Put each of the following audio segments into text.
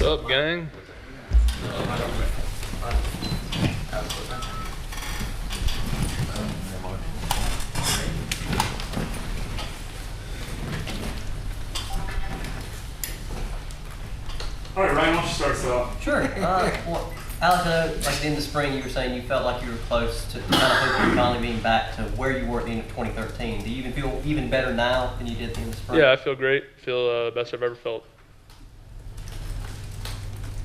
up, gang? All right, Ryan, why don't you start us off? Sure. Well, Alex, I know, like at the end of the spring, you were saying you felt like you were close to kind of hoping finally being back to where you were at the end of 2013. Do you even feel even better now than you did at the end of the spring? Yeah, I feel great. Feel best I've ever felt.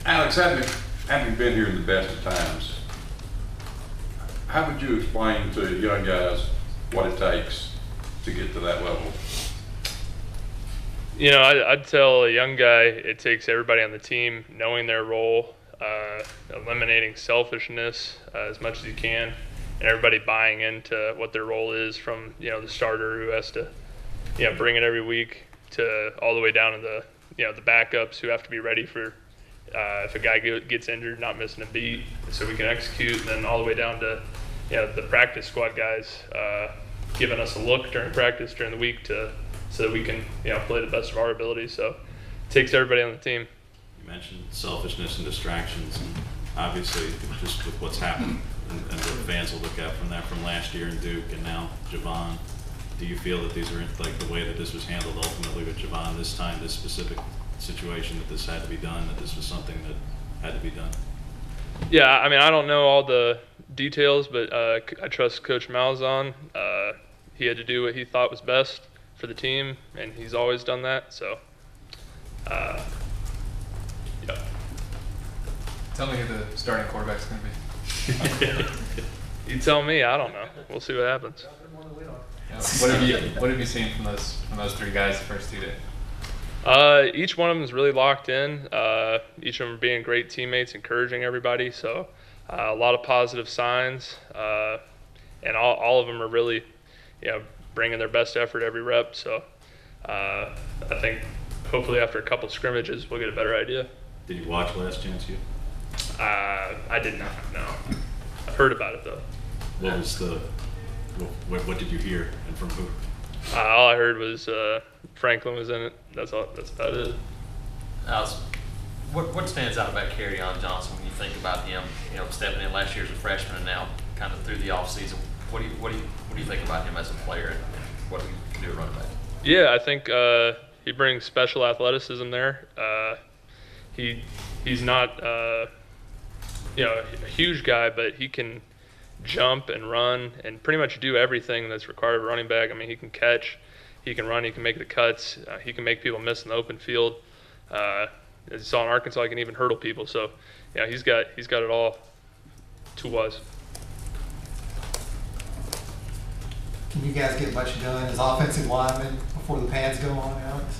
Alex, having been here in the best of times, how would you explain to young guys what it takes to get to that level? You know, I'd tell a young guy it takes everybody on the team knowing their role, eliminating selfishness as much as you can, and everybody buying into what their role is, from the starter who has to bring it every week to all the way down to the backups who have to be ready for if a guy gets injured, not missing a beat, so we can execute, and then all the way down to the practice squad guys giving us a look during practice during the week so that we can play the best of our abilities. So it takes everybody on the team. You mentioned selfishness and distractions, and obviously just with what's happened and what fans will look at from last year in Duke and now Javon. Do you feel that these are like the way that this was handled ultimately with Javon this time, this specific situation, that this had to be done, that this was something that had to be done? Yeah, I mean, I don't know all the details, but I trust Coach Malzahn. He had to do what he thought was best for the team, and he's always done that. So, yeah. Tell me who the starting quarterback's going to be. You tell me. I don't know. We'll see what happens. Yeah. What have you seen from those three guys the first 2 days? Each one of them is really locked in. Each of them are being great teammates, encouraging everybody. So a lot of positive signs, and all of them are really, bringing their best effort every rep. So I think hopefully after a couple scrimmages we'll get a better idea. Did you watch Last Chance U? I did not. No, I've heard about it though. What was what did you hear, and from who? All I heard was Franklin was in it. That's all. That's about it. Alex, what stands out about Kerryon Johnson when you think about him? Stepping in last year as a freshman and now kind of through the offseason. What do you think about him as a player, and what he can do at running back? Yeah, I think he brings special athleticism there. He's not a huge guy, but he can jump and run and pretty much do everything that's required of a running back. I mean, he can catch, he can run, he can make the cuts, he can make people miss in the open field. As you saw in Arkansas, he can even hurdle people. So, yeah, he's got it all tool-wise. Can you guys get much done as offensive linemen before the pads go on, Alex?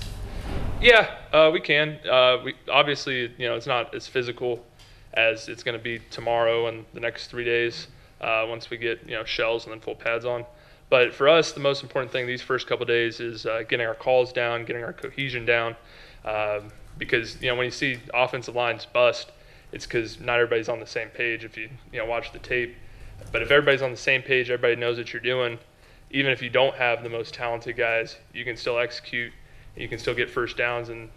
Yeah, we can. We obviously, it's not as physical as it's going to be tomorrow and the next 3 days once we get shells and then full pads on. But for us, the most important thing these first couple of days is getting our calls down, getting our cohesion down, because when you see offensive lines bust, it's because not everybody's on the same page. If you watch the tape, but if everybody's on the same page, everybody knows what you're doing. Even if you don't have the most talented guys, you can still execute. You can still get first downs and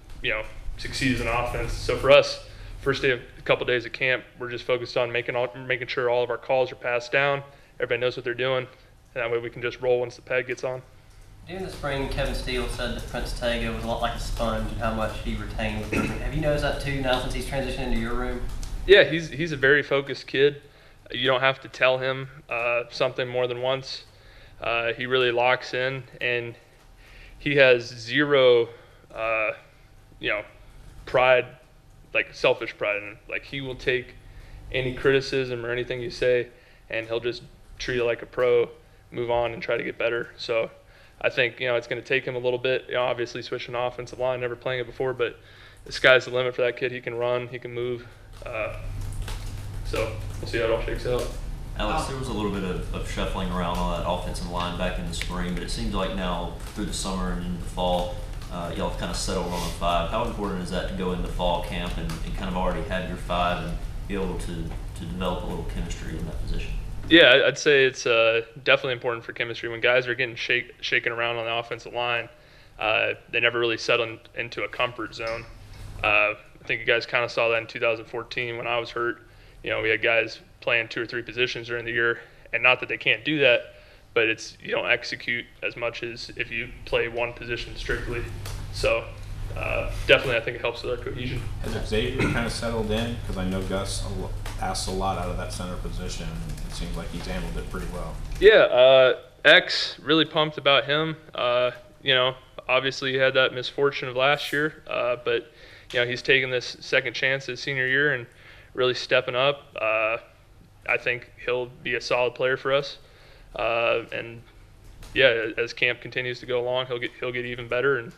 succeed as an offense. So for us, first day, a couple days of camp, we're just focused on making sure all of our calls are passed down. Everybody knows what they're doing, and that way we can just roll once the pad gets on. During the spring, Kevin Steele said that Prince Tega was a lot like a sponge and how much he retained. Have you noticed that too now since he's transitioned into your room? Yeah, he's a very focused kid. You don't have to tell him something more than once. He really locks in, and he has zero, pride, like selfish pride in him. Like, he will take any criticism or anything you say, and he'll just treat it like a pro, move on, and try to get better. So I think, it's going to take him a little bit, obviously switching to offensive line, never playing it before, but the sky's the limit for that kid. He can run, he can move. So we'll see how it all shakes out. Alex, there was a little bit of shuffling around on that offensive line back in the spring, but it seems like now through the summer and into the fall, y'all have kind of settled on a five. How important is that to go into fall camp and kind of already have your five and be able to develop a little chemistry in that position? Yeah, I'd say it's definitely important for chemistry. When guys are getting shaken around on the offensive line, they never really settle into a comfort zone. I think you guys kind of saw that in 2014 when I was hurt. We had guys playing 2 or 3 positions during the year, and not that they can't do that, but it's you don't execute as much as if you play one position strictly. So definitely I think it helps with our cohesion. Has Xavier kind of settled in? Because I know Gus asks a lot out of that center position, and it seems like he's handled it pretty well. Yeah, X, really pumped about him. Obviously he had that misfortune of last year, but he's taking this second chance his senior year and really stepping up. I think he'll be a solid player for us. And yeah, as camp continues to go along, he'll get even better, and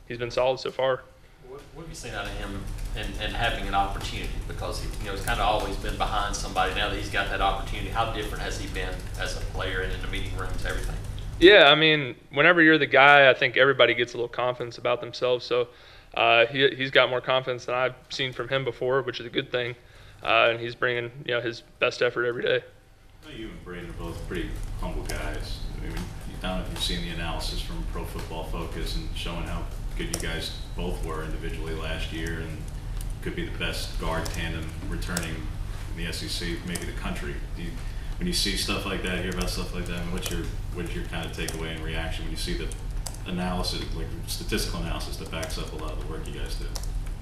he's been solid so far. What have you seen out of him and having an opportunity? Because he's kind of always been behind somebody. Now that he's got that opportunity, how different has he been as a player and in the meeting rooms, everything? Yeah, I mean, whenever you're the guy, I think everybody gets a little confidence about themselves. So he's got more confidence than I've seen from him before, which is a good thing. And he's bringing his best effort every day. You and Braden are both pretty humble guys. I mean, I don't know if you've seen the analysis from Pro Football Focus and showing how good you guys both were individually last year, and could be the best guard tandem returning in the SEC, maybe the country. When you see stuff like that, hear about stuff like that, I mean, what's your kind of takeaway and reaction when you see the analysis, like statistical analysis that backs up a lot of the work you guys do?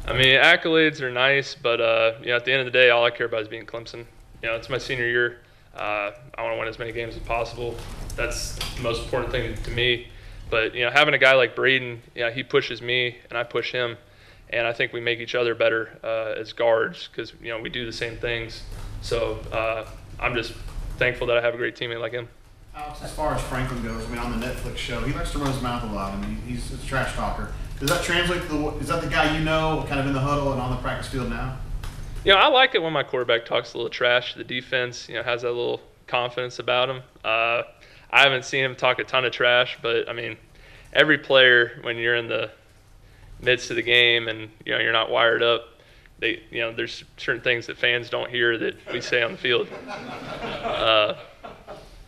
I mean, accolades are nice, but at the end of the day, all I care about is being Clemson. It's my senior year. I want to win as many games as possible. That's the most important thing to me. But having a guy like Braden, he pushes me and I push him, and I think we make each other better as guards because we do the same things. So I'm just thankful that I have a great teammate like him. Alex, as far as Franklin goes, I mean, on the Netflix show, he likes to run his mouth a lot. I mean, he's a trash talker. Does that translate to is that the guy kind of in the huddle and on the practice field now? I like it when my quarterback talks a little trash to the defense, has that little confidence about him. I haven't seen him talk a ton of trash, but, I mean, every player, when you're in the midst of the game and, you're not wired up, there's certain things that fans don't hear that we say on the field.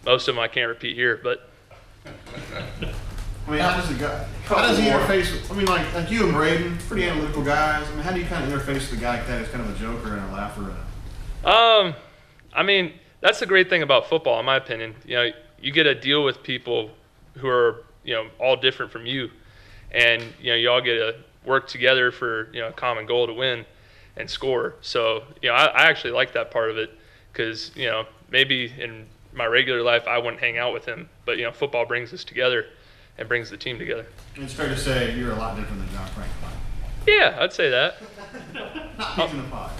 Most of them I can't repeat here, but. I mean, how does he interface with, I mean, like you and Braden, pretty analytical guys. I mean, how do you kind of interface with a guy that is kind of a joker and a laugher? I mean, that's the great thing about football, in my opinion. You get to deal with people who are, all different from you. And, you all get to work together for, a common goal to win and score. So, I actually like that part of it because, maybe in my regular life I wouldn't hang out with him. But, football brings us together and brings the team together. And it's fair to say you're a lot different than John Franklin. Yeah, I'd say that. Not peas in the pod.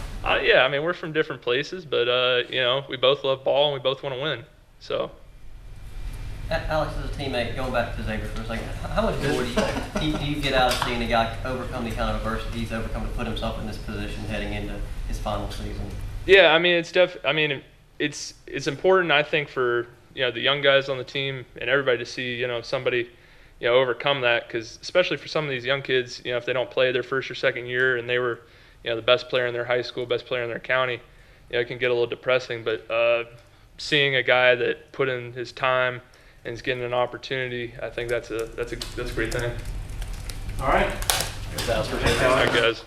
Yeah, I mean, we're from different places, but, we both love ball and we both want to win. So. Alex, as a teammate, going back to Xavier for a second, how much more do you get out of seeing a guy overcome the kind of adversity he's overcome to put himself in this position heading into his final season? Yeah, I mean, it's important, I think, for the young guys on the team and everybody to see somebody overcome that, because especially for some of these young kids, if they don't play their first or second year and they were the best player in their high school, best player in their county, it can get a little depressing. But seeing a guy that put in his time and is getting an opportunity, I think that's a great thing. All right. Thanks, guys.